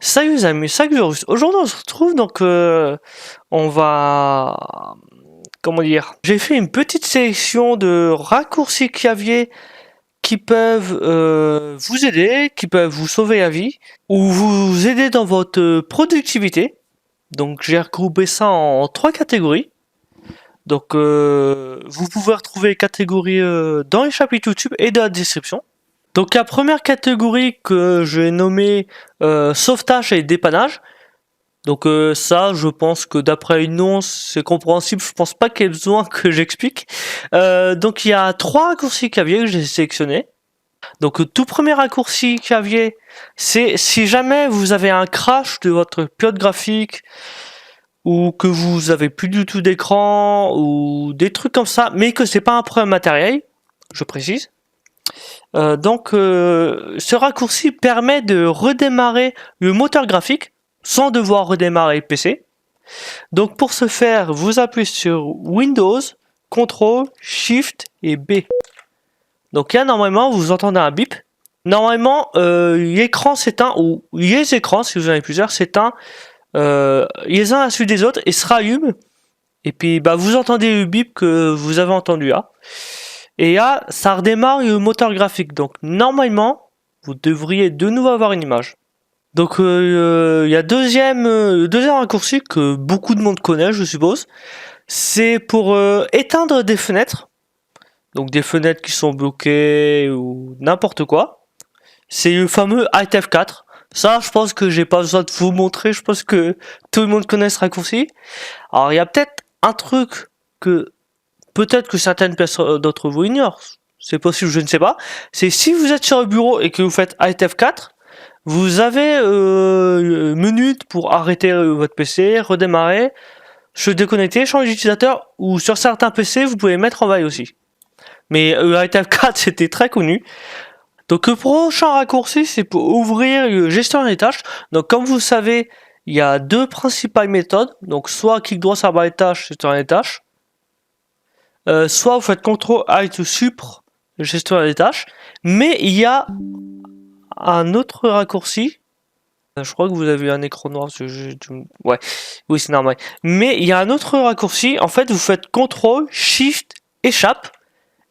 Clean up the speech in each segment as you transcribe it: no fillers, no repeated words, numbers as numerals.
Salut les amis, salut Horus. Aujourd'hui on se retrouve donc on va comment dire. J'ai fait une petite sélection de raccourcis clavier qui peuvent vous aider, qui peuvent vous sauver la vie ou vous aider dans votre productivité. Donc j'ai regroupé ça en trois catégories. Donc vous pouvez retrouver les catégories dans les chapitres YouTube et dans la description. Donc la première catégorie que j'ai nommée sauvetage et dépannage. Donc ça, je pense que d'après une nom, c'est compréhensible. Je pense pas qu'il y ait besoin que j'explique. Donc il y a trois raccourcis clavier que j'ai sélectionnés. Donc le tout premier raccourci clavier, c'est si jamais vous avez un crash de votre pilote graphique ou que vous avez plus du tout d'écran ou des trucs comme ça, mais que c'est pas un problème matériel, je précise. Donc ce raccourci permet de redémarrer le moteur graphique sans devoir redémarrer le PC. Donc pour ce faire, vous appuyez sur Windows, CTRL, SHIFT et B. Donc là normalement vous entendez un bip. Normalement l'écran s'éteint, ou les écrans si vous en avez plusieurs s'éteint les uns à la suite des autres et se rallument. Et puis bah, vous entendez le bip que vous avez entendu là. Et là, ça redémarre le moteur graphique. Donc normalement, vous devriez de nouveau avoir une image. Donc il y a deuxième raccourci que beaucoup de monde connaît, je suppose. C'est pour éteindre des fenêtres. Donc des fenêtres qui sont bloquées ou n'importe quoi. C'est le fameux Alt F4. Ça, je pense que j'ai pas besoin de vous montrer. Je pense que tout le monde connaît ce raccourci. Alors il y a peut-être un truc que peut-être que certaines personnes d'entre vous ignorent, c'est possible, je ne sais pas. C'est si vous êtes sur le bureau et que vous faites Alt F4, vous avez une minute pour arrêter votre PC, redémarrer, se déconnecter, changer d'utilisateur, ou sur certains PC, vous pouvez mettre en veille aussi. Mais Alt F4, c'était très connu. Donc le prochain raccourci, c'est pour ouvrir le gestionnaire des tâches. Donc comme vous savez, il y a deux principales méthodes. Donc soit clic droit sur la barre des tâches, gestionnaire des tâches. Soit vous faites CTRL ALT SUPR, gestionnaire des tâches, mais il y a un autre raccourci. Je crois que vous avez un écran noir. Ouais, oui, c'est normal. Mais il y a un autre raccourci. En fait, vous faites CTRL, SHIFT, échappe,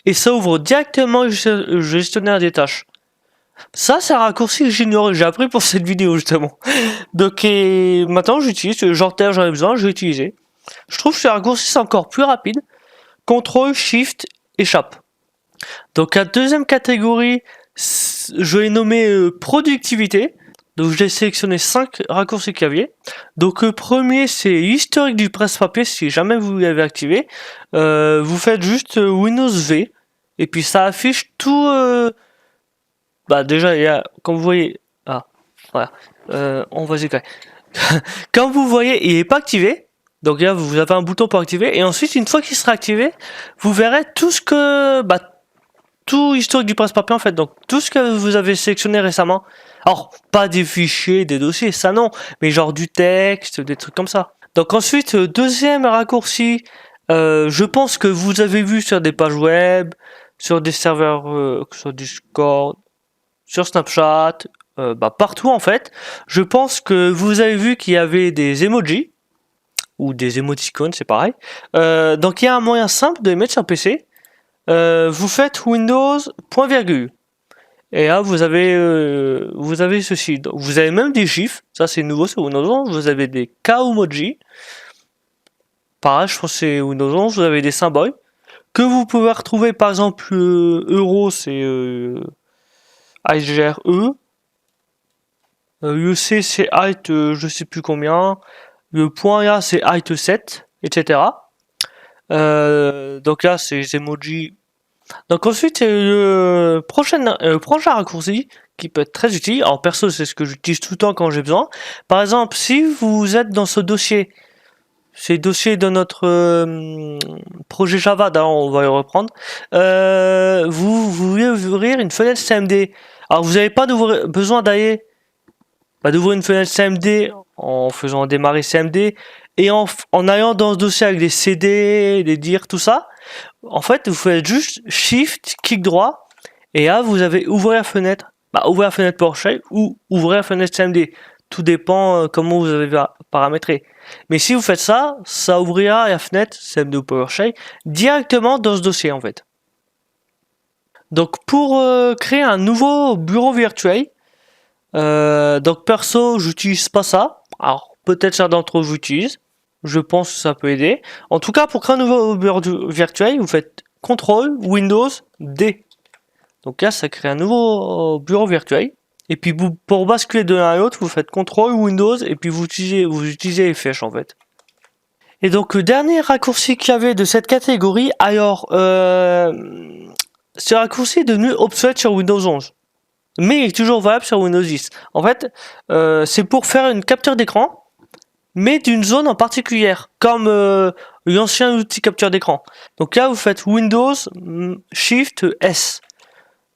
et ça ouvre directement le gestionnaire des tâches. Ça, c'est un raccourci que j'ignorais. J'ai appris pour cette vidéo justement. Donc, maintenant, j'utilise. J'en ai besoin, je vais utiliser. Je trouve que ce raccourci c'est encore plus rapide. CTRL, SHIFT, échappe. Donc la deuxième catégorie, je l'ai nommé productivité. Donc j'ai sélectionné 5 raccourcis clavier. Donc le premier c'est l'historique du presse-papier si jamais vous l'avez activé. Vous faites juste Windows V. Et puis ça affiche tout... Bah déjà il y a, comme vous voyez... Ah, voilà. On va s'éclairer. Comme vous voyez, il n'est pas activé. Donc là, vous avez un bouton pour activer. Et ensuite, une fois qu'il sera activé, vous verrez tout ce que... tout historique du presse-papier en fait. Donc tout ce que vous avez sélectionné récemment. Alors, pas des fichiers, des dossiers, ça non. Mais genre du texte, des trucs comme ça. Donc ensuite, deuxième raccourci. Je pense que vous avez vu sur des pages web, sur des serveurs, sur Discord, sur Snapchat, partout en fait. Je pense que vous avez vu qu'il y avait des emojis. Ou des émoticônes, c'est pareil. Donc il y a un moyen simple de les mettre sur PC. Vous faites Windows, point virgule. Et là, vous avez ceci. Donc, vous avez même des gifs. Ça, c'est nouveau sur Windows 11. Vous avez des Kaomoji. Pareil, je pense que c'est Windows 11. Vous avez des symboles. Que vous pouvez retrouver, par exemple, Euro, c'est ALTGRE. UC, c'est Alt, je sais plus combien. Le point là, c'est Alt 7, etc. Donc là, c'est les emojis. Donc ensuite, le prochain raccourci qui peut être très utile. Alors perso, c'est ce que j'utilise tout le temps quand j'ai besoin. Par exemple, si vous êtes dans ce dossier, c'est le dossier de notre projet Java, d'ailleurs on va le reprendre. Vous voulez ouvrir une fenêtre CMD. Alors vous n'avez pas besoin d'aller d'ouvrir une fenêtre CMD en faisant démarrer CMD et en allant dans ce dossier avec des CD, des dir, tout ça. En fait, vous faites juste Shift, clic droit, et là, vous avez ouvrir la fenêtre. Ouvrir la fenêtre PowerShell ou ouvrir la fenêtre CMD. tout dépend comment vous avez paramétré. Mais si vous faites ça, ça ouvrira la fenêtre CM2 PowerShell directement dans ce dossier en fait. Donc pour créer un nouveau bureau virtuel, donc perso j'utilise pas ça. Alors peut-être certains d'entre vous utilisent. Je pense que ça peut aider. En tout cas pour créer un nouveau bureau virtuel, vous faites CTRL Windows D. Donc là ça crée un nouveau bureau virtuel. Et puis pour basculer de l'un à l'autre, vous faites CTRL Windows et puis vous utilisez les flèches en fait. Et donc le dernier raccourci qu'il y avait de cette catégorie, alors ce raccourci est devenu obsolète sur Windows 11. Mais il est toujours valable sur Windows 10. En fait, c'est pour faire une capture d'écran, mais d'une zone en particulier, comme l'ancien outil capture d'écran. Donc là, vous faites Windows Shift S.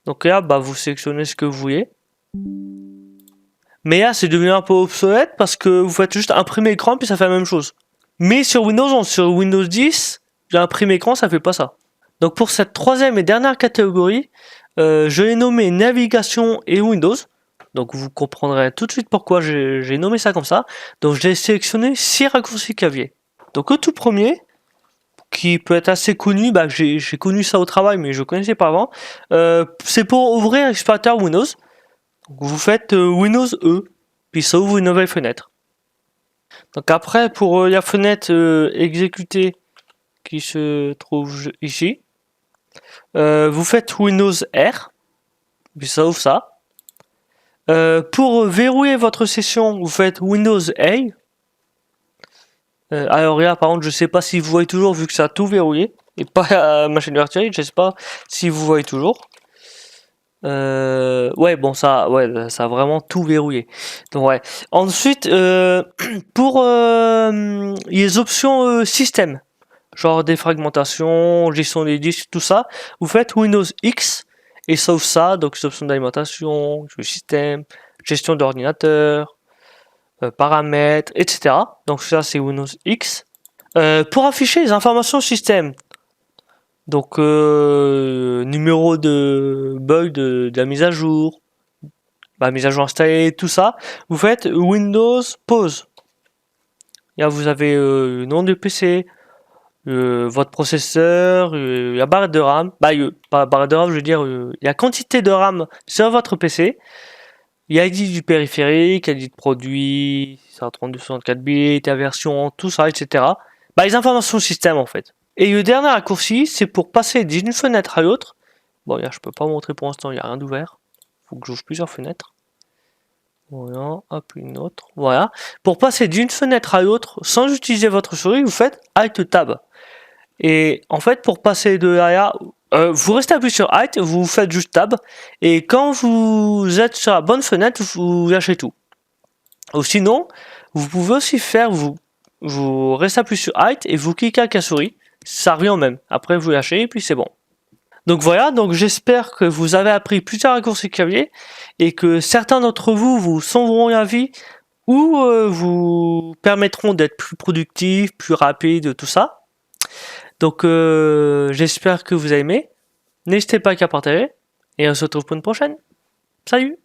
Donc là, bah, vous sélectionnez ce que vous voulez. Mais là, c'est devenu un peu obsolète parce que vous faites juste imprimer écran puis ça fait la même chose. Mais sur Windows 11, sur Windows 10, imprimer écran, ça fait pas ça. Donc pour cette troisième et dernière catégorie, je l'ai nommé navigation et Windows. Donc vous comprendrez tout de suite pourquoi j'ai nommé ça comme ça. Donc j'ai sélectionné 6 raccourcis clavier. Donc le tout premier, qui peut être assez connu, bah, j'ai connu ça au travail mais je connaissais pas avant. C'est pour ouvrir l'explorateur Windows. Donc vous faites Windows E, puis ça ouvre une nouvelle fenêtre. Donc après pour la fenêtre exécutée qui se trouve ici, vous faites Windows R, puis ça ouvre ça. Pour verrouiller votre session, vous faites Windows A. Alors là, par contre, je sais pas si vous voyez toujours, vu que ça a tout verrouillé, et pas la machine virtuelle, je sais pas si vous voyez toujours. Ouais, bon, ça a vraiment tout verrouillé. Donc ouais. Ensuite, pour les options système, genre défragmentation, gestion des disques, tout ça, vous faites Windows X et sauf ça, donc les options d'alimentation, le système, gestion d'ordinateur, paramètres, etc. Donc ça c'est Windows X. Pour afficher les informations système, donc numéro de bug de la mise à jour, mise à jour installée, tout ça, vous faites Windows Pause. Là vous avez le nom du PC, votre processeur, la barre de RAM, pas barre de RAM, je veux dire la quantité de RAM sur votre PC, l'ID du périphérique, l'ID de produit, 3264 bits, la version, tout ça, etc. Les informations système en fait. Et le dernier raccourci, c'est pour passer d'une fenêtre à l'autre. Bon, là, je peux pas montrer pour l'instant, il n'y a rien d'ouvert. Faut que j'ouvre plusieurs fenêtres. Voilà, hop, une autre. Voilà. Pour passer d'une fenêtre à l'autre, sans utiliser votre souris, vous faites Alt Tab. Et en fait, pour passer de là, vous restez appuyé sur Alt, vous faites juste Tab. Et quand vous êtes sur la bonne fenêtre, vous lâchez tout. Ou sinon, vous pouvez aussi faire, vous restez appuyé sur Alt et vous cliquez avec la souris. Ça revient au même. Après, vous lâchez et puis c'est bon. Donc voilà, donc j'espère que vous avez appris plusieurs raccourcis clavier et que certains d'entre vous vous sauveront la vie ou vous permettront d'être plus productif, plus rapide, tout ça. Donc j'espère que vous avez aimé. N'hésitez pas à partager et on se retrouve pour une prochaine. Salut!